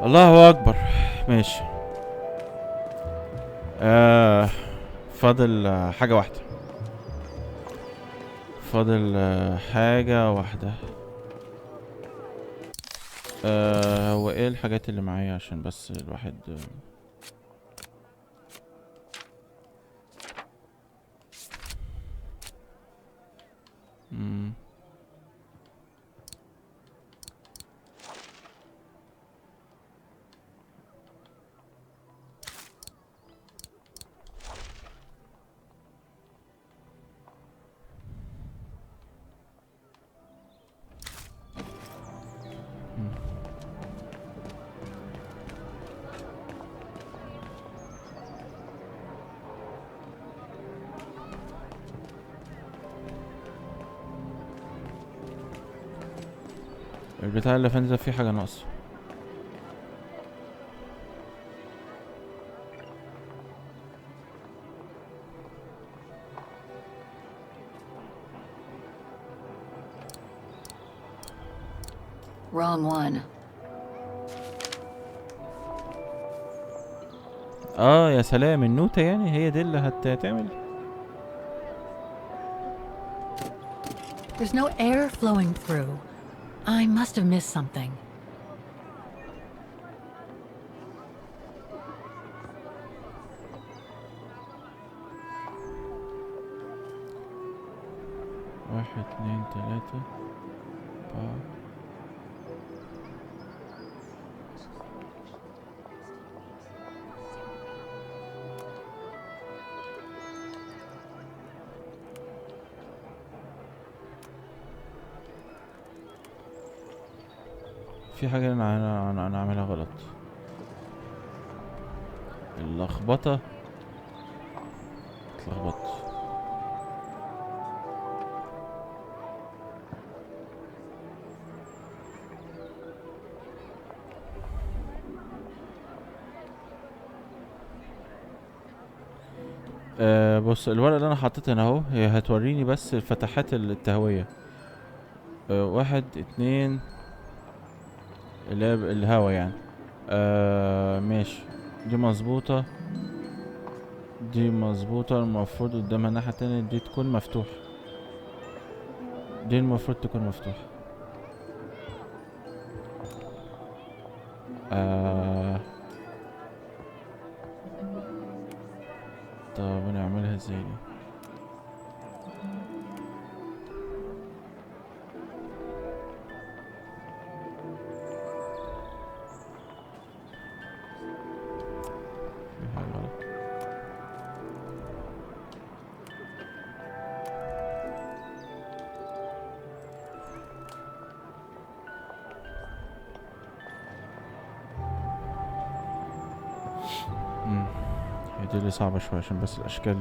الله اكبر. ماشي. فاضل حاجة واحدة. فاضل حاجة واحدة. هو ايه الحاجات اللي معايا عشان بس الواحد البتاع اللي فين ده فيه حاجة ناقصة. Wrong one. يا سلام، النوتة يعني هي دي اللي هتعمل. There's no air flowing through. I must have missed something. واحد اتنين تلاتة أربعة. في حاجة أنا عاملها غلط. اللخبطة اتلخبطت. بص، الورقة اللي انا حطيتها هنا اهو هي هتوريني بس الفتحات التهوية. واحد اتنين اللي هي الهوا يعني. ماشي. دي مظبوطة، دي مظبوطة. المفروض قدامها الناحية التانية دي تكون مفتوحة. دي المفروض تكون مفتوحة. طب نعملها ازاي دي؟ في حاجة غلط. هي دي اللي صعبة شوية عشان بس الأشكال.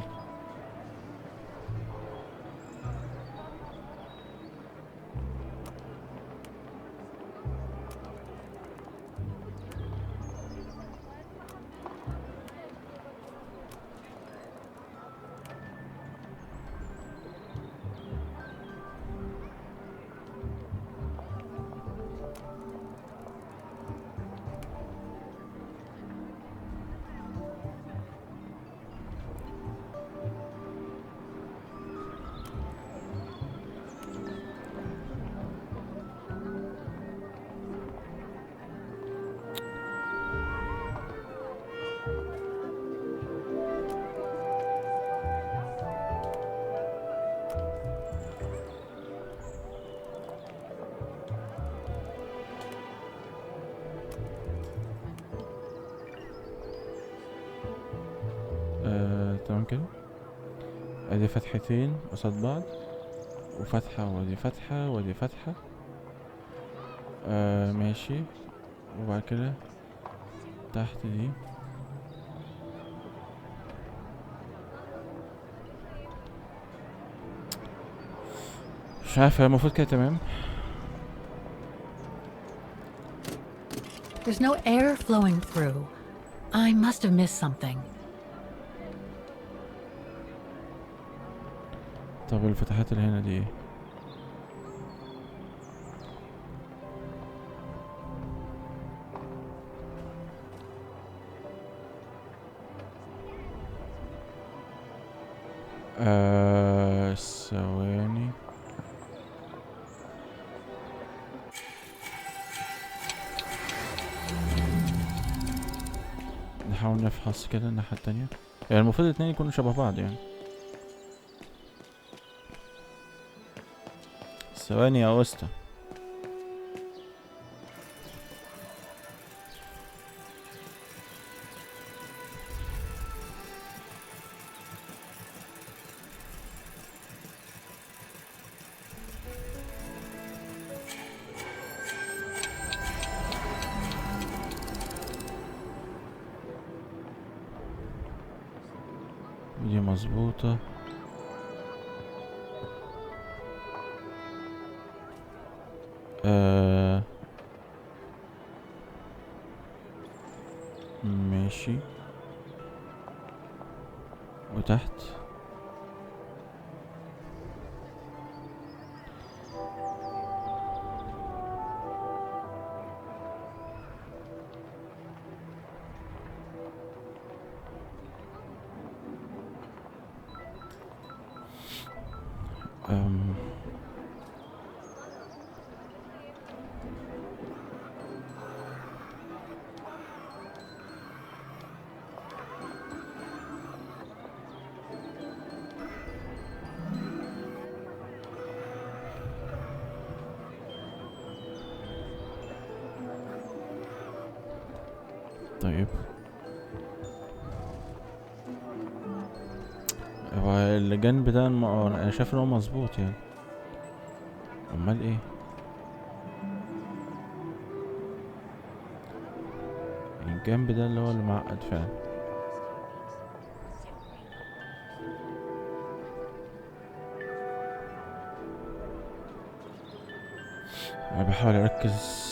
تمام كده. ادي فتحتين قصاد بعض، وفتحة ودي فتحة ودي فتحة. ماشي. وبعد كده تحت دي مش عارف، المفروض كده تمام. There's no air flowing through. I must have missed something. طب الفتحات اللي هنا دي ايه؟ ثواني. نحاول نفحص كده الناحية التانية. يعني المفروض الاتنين يكونوا شبه بعض يعني. ثواني يا أسطى. دي مظبوطة. ماشي. وتحت طيب. هو الجنب ده انا شايف ان هو مظبوط يعني. امال ايه؟ الجنب ده اللي هو المعقد فعلا. انا بحاول اركز.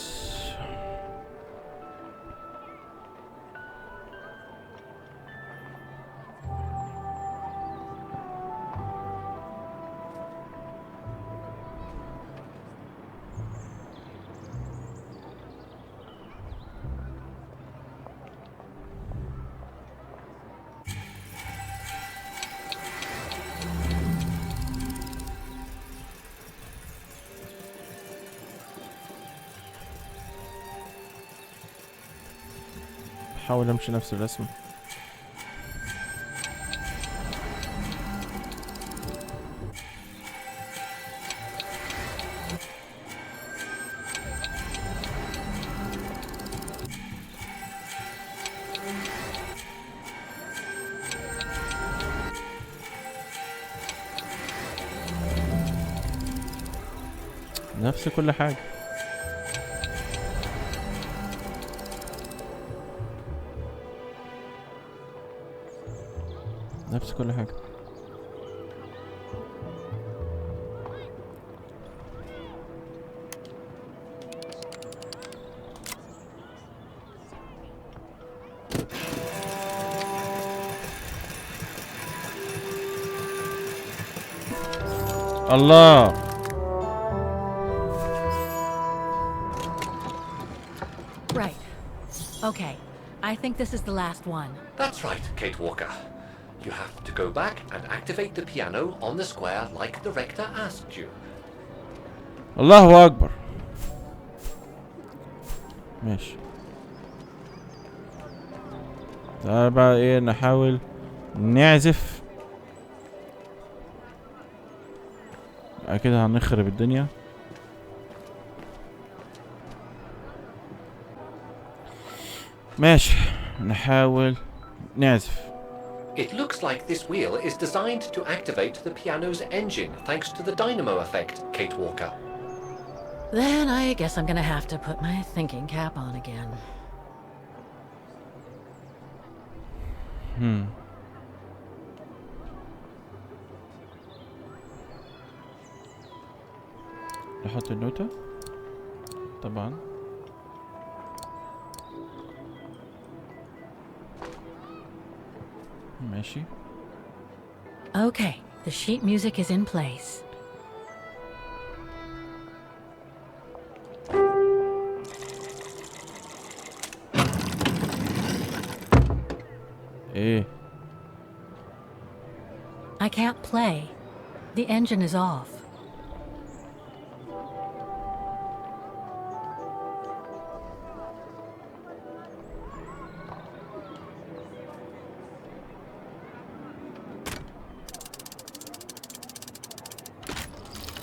بحاول امشي نفس الرسم. نفس كل حاجة. نفس كل حاجة. الله. Right. Okay. I think this is the last one. That's right, Kate Walker. You have to go back and activate the piano on the square like the rector asked you. الله أكبر. ماشي. تعال بقى ايه نحاول نعزف. كده هنخرب الدنيا. ماشي نحاول نعزف. It looks like this wheel is designed to activate the piano's engine thanks to the dynamo effect, Kate Walker. Then I guess I'm gonna have to put my thinking cap on again. نحط النوتة طبعا. ماشي. Okay, the sheet music is in place. ايه I can't play. The engine is off.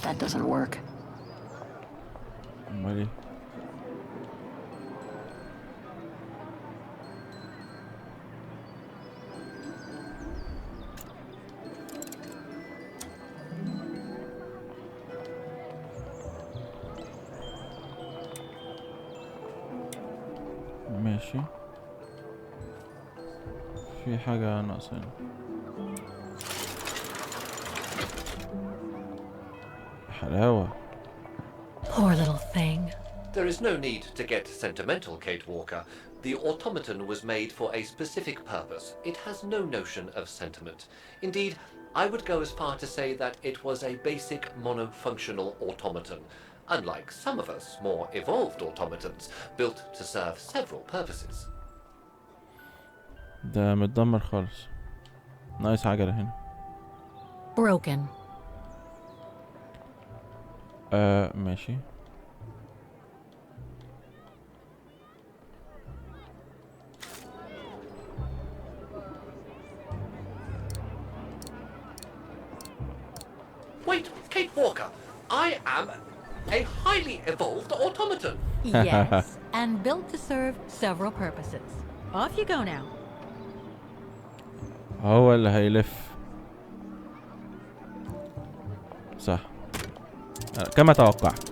That doesn't work. امال ايه؟ ماشي، في حاجة ناقصة. حلاوة. Poor little thing. There is no need to get sentimental, Kate Walker. The automaton was made for a specific purpose. It has no notion of sentiment. Indeed, I would go as far to say that it was a basic monofunctional automaton, unlike some of us more evolved automatons, built to serve several purposes. ده متدمر خالص، ناقص عجلة هنا. Broken. ماشي. Wait, Kate Walker, I am a highly evolved automaton. Yes, and built to serve several purposes. Off you go now. هو اللي هيلف. صح، كما توقعت.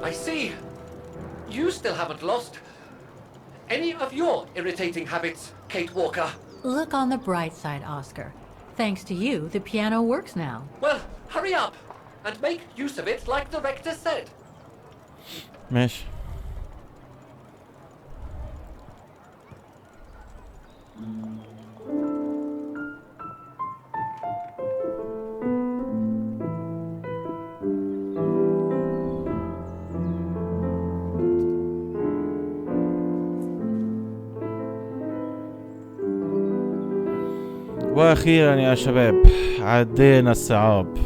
I see. You still haven't lost any of your irritating habits, Kate Walker. Look on the bright side, Oscar. Thanks to you, the piano works now. Well, hurry up and make use of it like the rector said. ماشي. واخيرا يا شباب عدينا الصعاب.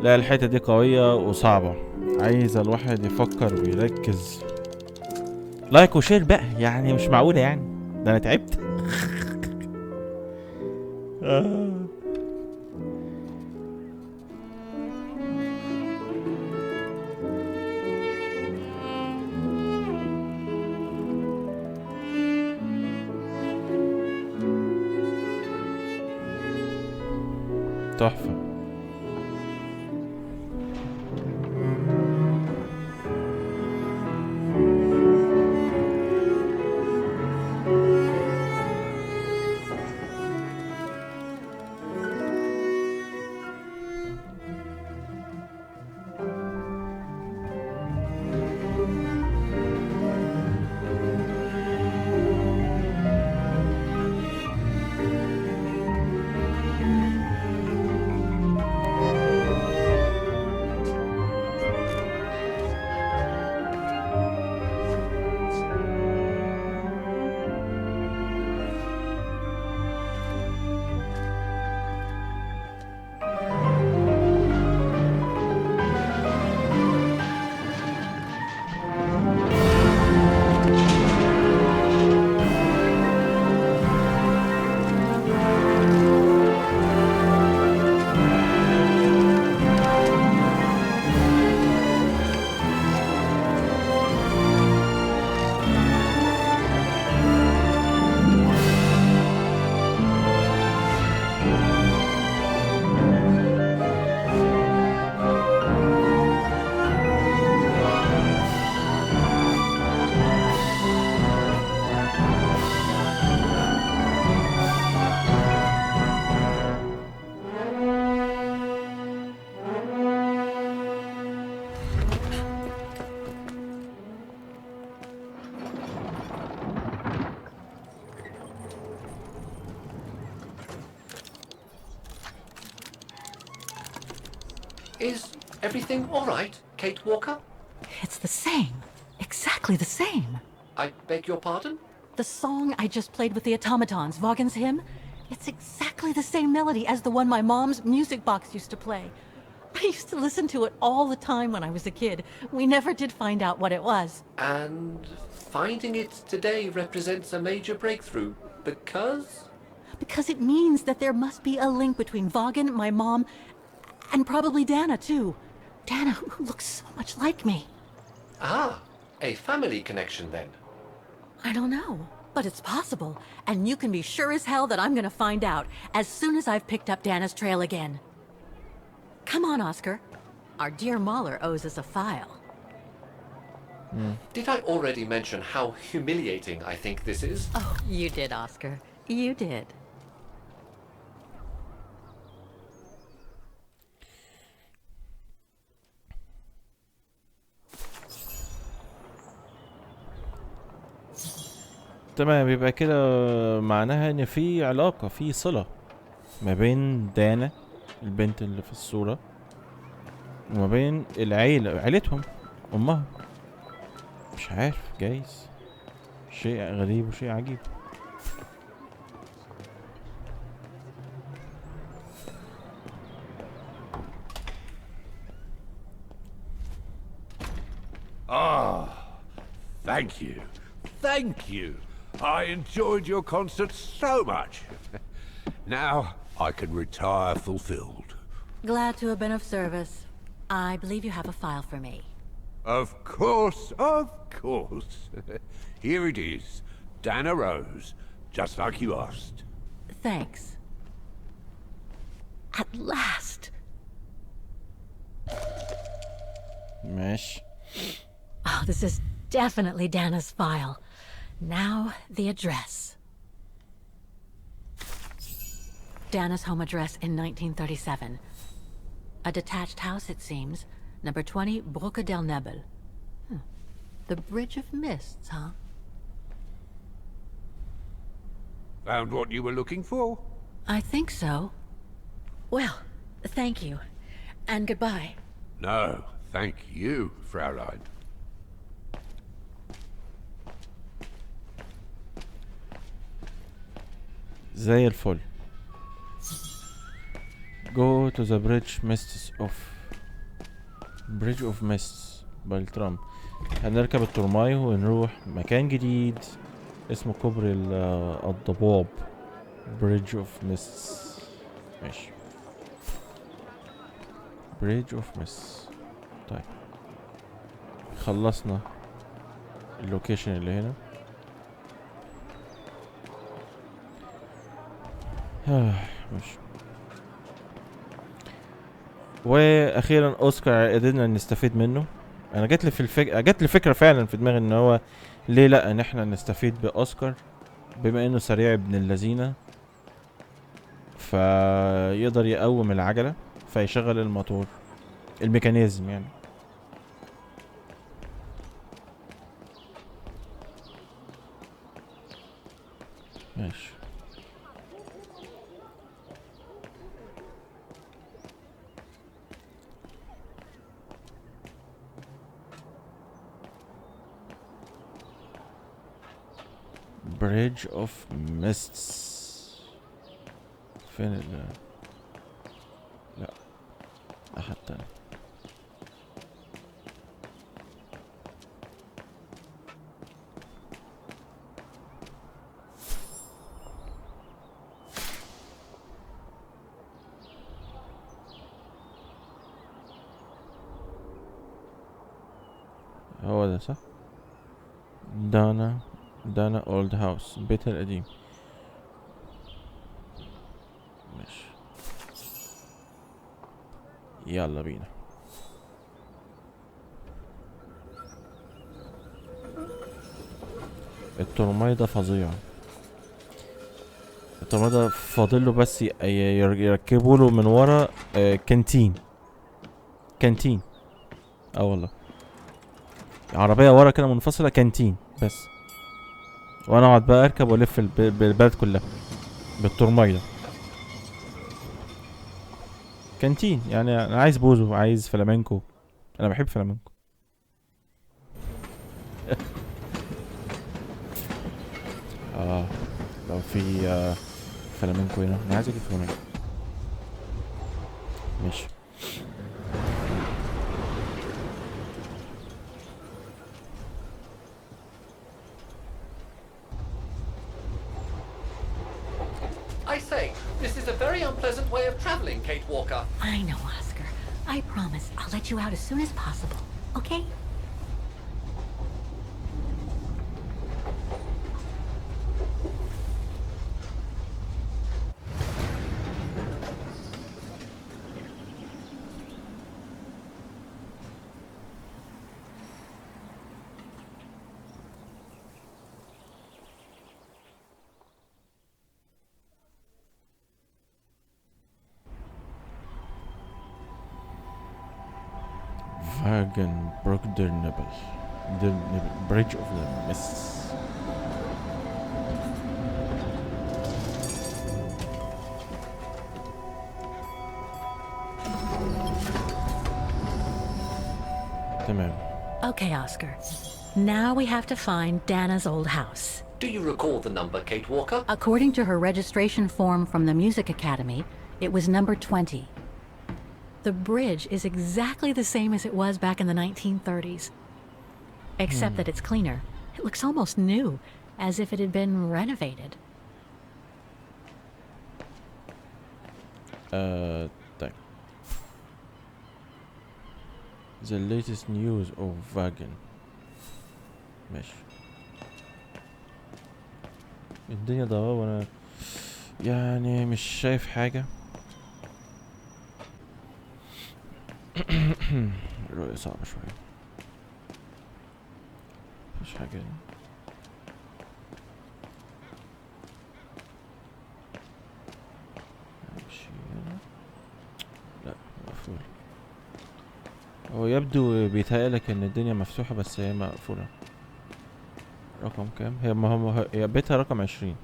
لا الحتة دي قوية وصعبة، عايز الواحد يفكر ويركز. لايك وشير بقى، يعني مش معقولة يعني، ده انا تعبت. تحفة. Is everything all right, Kate Walker? It's the same. Exactly the same. I beg your pardon? The song I just played with the automatons, Vaughan's hymn, it's exactly the same melody as the one my mom's music box used to play. I used to listen to it all the time when I was a kid. We never did find out what it was. And finding it today represents a major breakthrough because? Because it means that there must be a link between Vaughan, my mom, and probably Dana, too. Dana, who looks so much like me. Ah, a family connection then. I don't know, but it's possible. And you can be sure as hell that I'm gonna find out as soon as I've picked up Dana's trail again. Come on, Oscar. Our dear Mahler owes us a file. Did I already mention how humiliating I think this is? Oh, you did, Oscar. You did. تمام، يبقى كده معناها ان في علاقة، في صلة ما بين دانا البنت اللي في الصورة وما بين العيلة، عيلتهم، امها. مش عارف، جايز شيء غريب وشيء عجيب. Ah, thank you. Thank you. I enjoyed your concert so much. Now I can retire fulfilled. Glad to have been of service. I believe you have a file for me. Of course, of course. Here it is. Dana Rose, just like you asked. Thanks. At last. ماشي. Oh, this is definitely Dana's file. Now, the address. Dana's home address in 1937. A detached house, it seems. Number 20, Brücke del Nebel. The Bridge of Mists, huh? Found what you were looking for? I think so. Well, thank you. And goodbye. No, thank you, Fraulein. زي الفل. Go to the bridge of mists بالترام. هنركب الترماي ونروح مكان جديد اسمه كوبري الضباب. bridge of mists. ماشي. bridge of mists. طيب خلصنا اللوكيشن اللي هنا. ماشي. واخيرا اوسكار قدرنا نستفيد منه. انا جات لي فكره فعلا في دماغي ان هو ليه لا ان احنا نستفيد باوسكار بما انه سريع ابن اللذينه، فيقدر يقوم العجله فيشغل الموتور الميكانيزم يعني. ماشي. Bridge of Mists. فين لا أحد تاني. هو ده صح؟ دانا اولد هاوس، بيتها القديم. ماشي، يلا بينا. الترماي ده فظيع. الترماي ده فاضله بس يركبوا له من ورا كانتين. اه والله، عربية ورا كده منفصلة كانتين بس، وانا اقعد بقى اركب والف البلد كلها بالترماي ده. كانتين يعني. انا عايز بوزو، عايز فلامينكو، انا بحب فلامينكو. اه لو في فلامينكو هنا، انا عايز اجيب فلامينكو. ماشي. I say, this is a very unpleasant way of traveling, Kate Walker. I know, Oscar. I promise I'll let you out as soon as possible, okay? Wagenbrück der Nebel. The Bridge of the Mists. تمام. Okay, Oscar. Now we have to find Dana's old house. Do you recall the number, Kate Walker? According to her registration form from the Music Academy, it was number 20. The bridge is exactly the same as it was back in the 1930s. Except that it's cleaner. It looks almost new, as if it had been renovated. طيب. The latest news of Wagen. ماشي. الدنيا ضباب وانا يعني مش شايف حاجة. الرؤية صعبة شوية. مفيش حاجة هنا. امشي هنا. لا مقفول. هو يبدو بيتهيألك ان الدنيا مفتوحة بس هي مقفولة. رقم كام؟ هي ما هي بيتها رقم 20.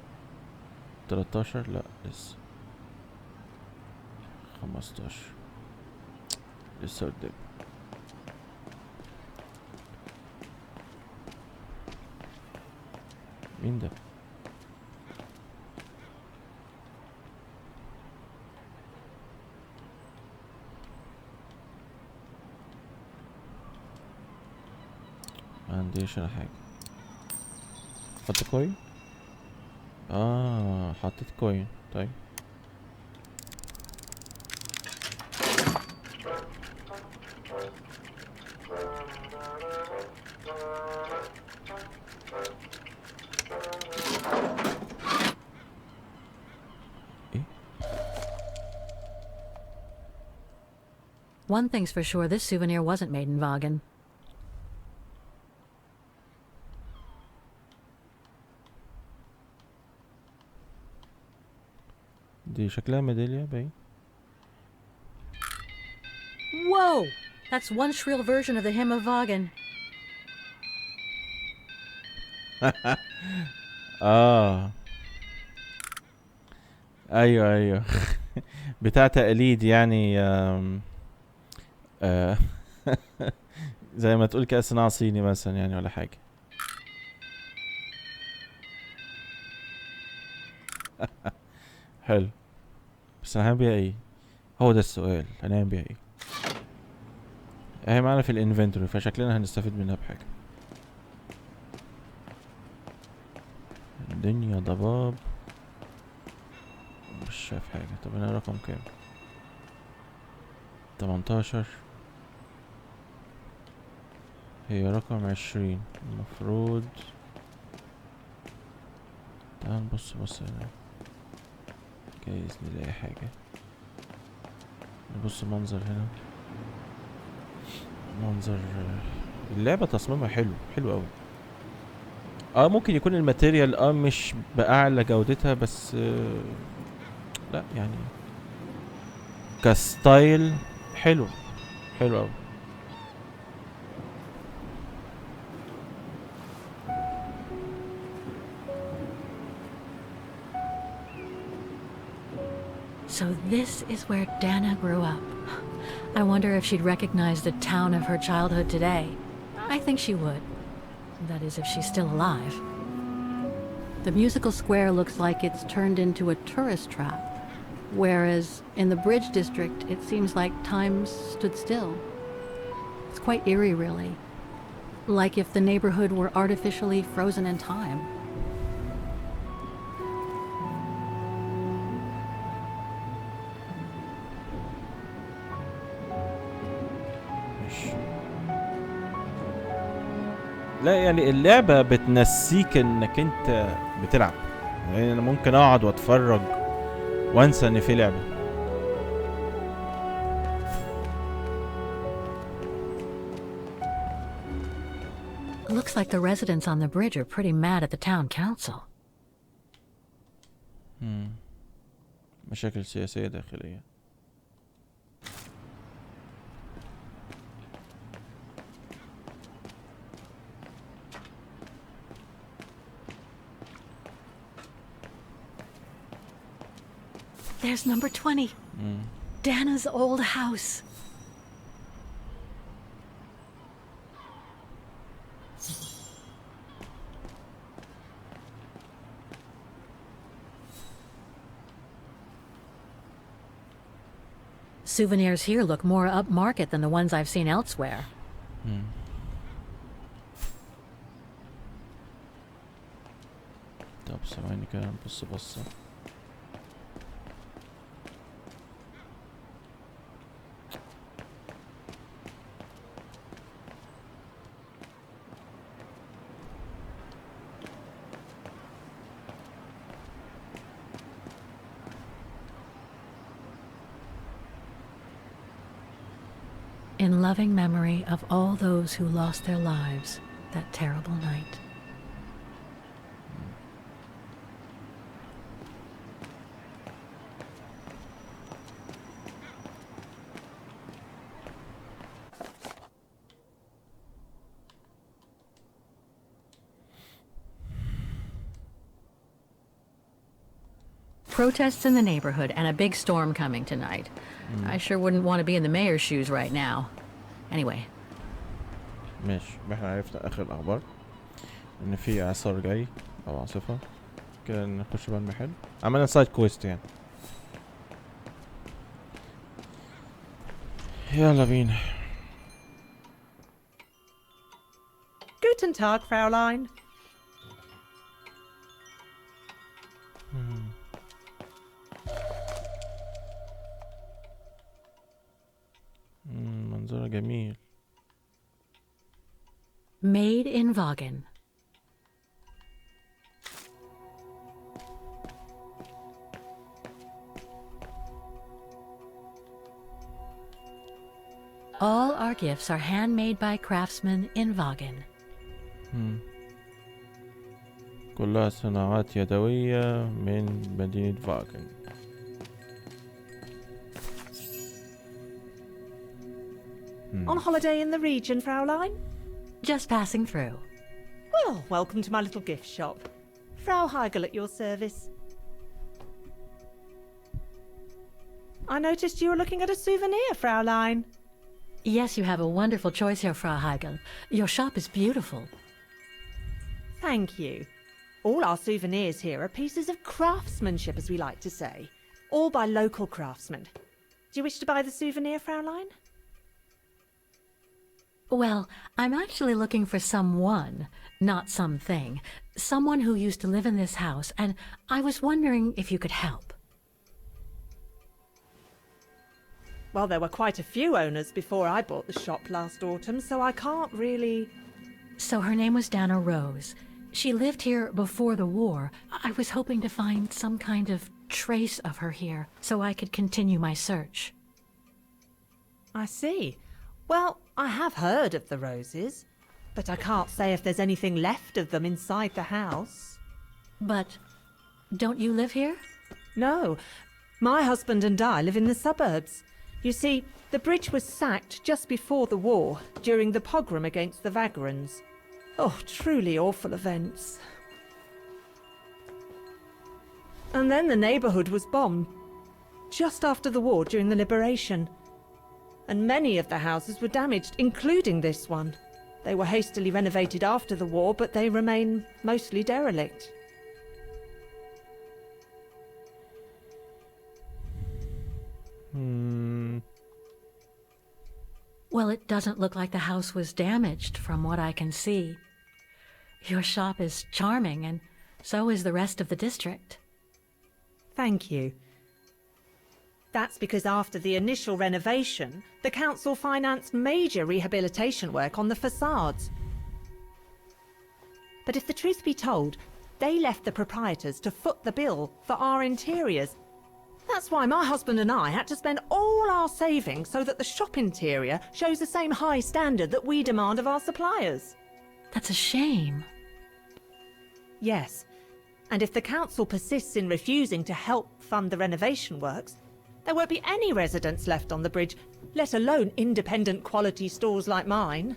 13 لا لسه. 15 لسه قدام. مين ده؟ ما عنديش انا حاجة. حط كوين. حطيت كوين. طيب One thing's for sure, this souvenir wasn't made in Wagen. دي شكلها ميدالية باين. Whoa! That's one shrill version of the hymn of Wagen. ايوه بتاع تقليد يعني. زي ما تقول كده صناعة صيني مثلا يعني ولا حاجة. حلو. بس انا هعمل بيها ايه؟ هو ده السؤال، هنعمل بيها ايه؟ اهي معانا في الانفنتوري فشكلنا هنستفيد منها بحاجة. الدنيا ضباب مش شايف حاجة. طب انا رقم كام؟ 18. هي رقم 20 المفروض. تعال نبص هنا جايز نلاقي حاجة. نبص منظر هنا. منظر اللعبة تصميمها حلو اوي. ممكن يكون الماتيريال مش بأعلى جودتها بس لا يعني كستايل حلو اوي. So this is where Dana grew up. I wonder if she'd recognize the town of her childhood today. I think she would. That is, if she's still alive. The musical square looks like it's turned into a tourist trap, whereas in the bridge district, it seems like time stood still. It's quite eerie, really. Like if the neighborhood were artificially frozen in time. لا يعني اللعبة بتنسيك انك انت بتلعب. يعني انا ممكن اقعد واتفرج وانسى ان في لعبة. Looks like the residents on the bridge are pretty mad at the town council. مشاكل سياسية داخلية. There's number 20. Dana's old house. Souvenirs here look more upmarket than the ones I've seen elsewhere. طب ثواني كده نبص بصة. In loving memory of all those who lost their lives that terrible night. Protests in the neighborhood and a big storm coming tonight. I sure wouldn't want to be in the mayor's shoes right now. Anyway. ماشي، احنا عرفنا اخر الاخبار ان في اعصار جاي او عاصفة. كده نخش بقى المحل. عملنا سايد كويست يعني. يلا بينا. Guten Tag, Fräulein. منظره جميل. Made in Vaughan. All our gifts are handmade by craftsmen in Vaughan. كلها صناعات يدوية من مدينة فاغن. On holiday in the region, Fräulein? Just passing through. Well, welcome to my little gift shop. Frau Heigl at your service. I noticed you were looking at a souvenir, Fräulein. Yes, you have a wonderful choice here, Frau Heigl. Your shop is beautiful. Thank you. All our souvenirs here are pieces of craftsmanship, as we like to say. All by local craftsmen. Do you wish to buy the souvenir, Fräulein? Well, I'm actually looking for someone, not something. Someone who used to live in this house, and I was wondering if you could help. Well, there were quite a few owners before I bought the shop last autumn, so I can't really... So her name was Dana Rose. She lived here before the war. I was hoping to find some kind of trace of her here, so I could continue my search. I see. Well, I have heard of the Roses, but I can't say if there's anything left of them inside the house. But don't you live here? No. My husband and I live in the suburbs. You see, the bridge was sacked just before the war, during the pogrom against the Vagrants. Oh, truly awful events. And then the neighbourhood was bombed, just after the war during the liberation. And many of the houses were damaged, including this one. They were hastily renovated after the war, but they remain mostly derelict. Well, it doesn't look like the house was damaged from what I can see. Your shop is charming, and so is the rest of the district. Thank you. That's because after the initial renovation, the council financed major rehabilitation work on the facades. But if the truth be told, they left the proprietors to foot the bill for our interiors. That's why my husband and I had to spend all our savings so that the shop interior shows the same high standard that we demand of our suppliers. That's a shame. Yes, and if the council persists in refusing to help fund the renovation works, there won't be any residents left on the bridge, let alone independent quality stores like mine.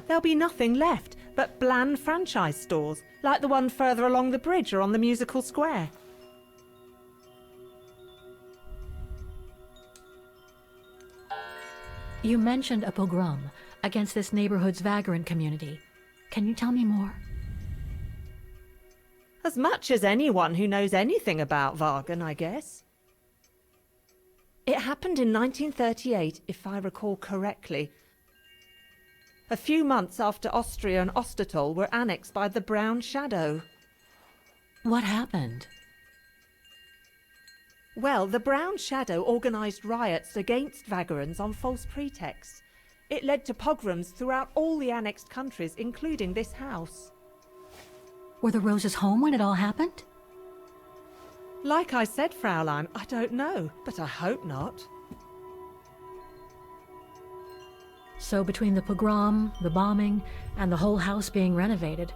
There'll be nothing left but bland franchise stores, like the one further along the bridge or on the musical square. You mentioned a pogrom against this neighborhood's vagrant community. Can you tell me more? As much as anyone who knows anything about Wagen, I guess. It happened in 1938, if I recall correctly. A few months after Austria and Ostertal were annexed by the Brown Shadow. What happened? Well, the Brown Shadow organised riots against vagrants on false pretexts. It led to pogroms throughout all the annexed countries, including this house. Were the Roses home when it all happened? Like I said, Fraulein, I don't know, but I hope not. So between the pogrom, the bombing, and the whole house being renovated,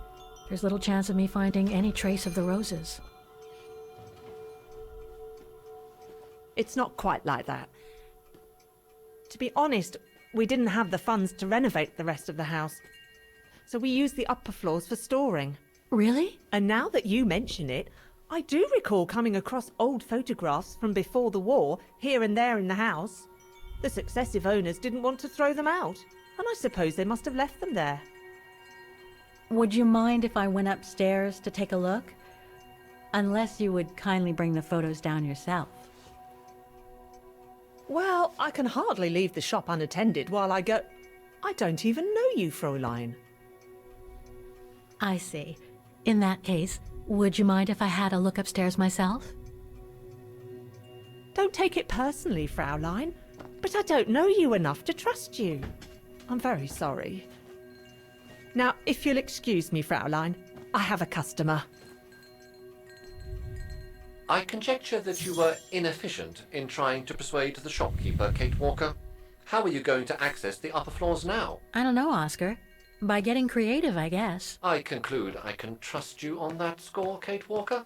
there's little chance of me finding any trace of the Roses. It's not quite like that. To be honest, we didn't have the funds to renovate the rest of the house, so we used the upper floors for storing. Really? And now that you mention it, I do recall coming across old photographs from before the war, here and there in the house. The successive owners didn't want to throw them out, and I suppose they must have left them there. Would you mind if I went upstairs to take a look? Unless you would kindly bring the photos down yourself. Well, I can hardly leave the shop unattended while I go... I don't even know you, Fräulein. I see. In that case, would you mind if I had a look upstairs myself? Don't take it personally, Fraulein, but I don't know you enough to trust you. I'm very sorry. Now, if you'll excuse me, Fraulein, I have a customer. I conjecture that you were inefficient in trying to persuade the shopkeeper, Kate Walker. How are you going to access the upper floors now? I don't know, Oscar. By getting creative, I guess. I conclude I can trust you on that score, Kate Walker?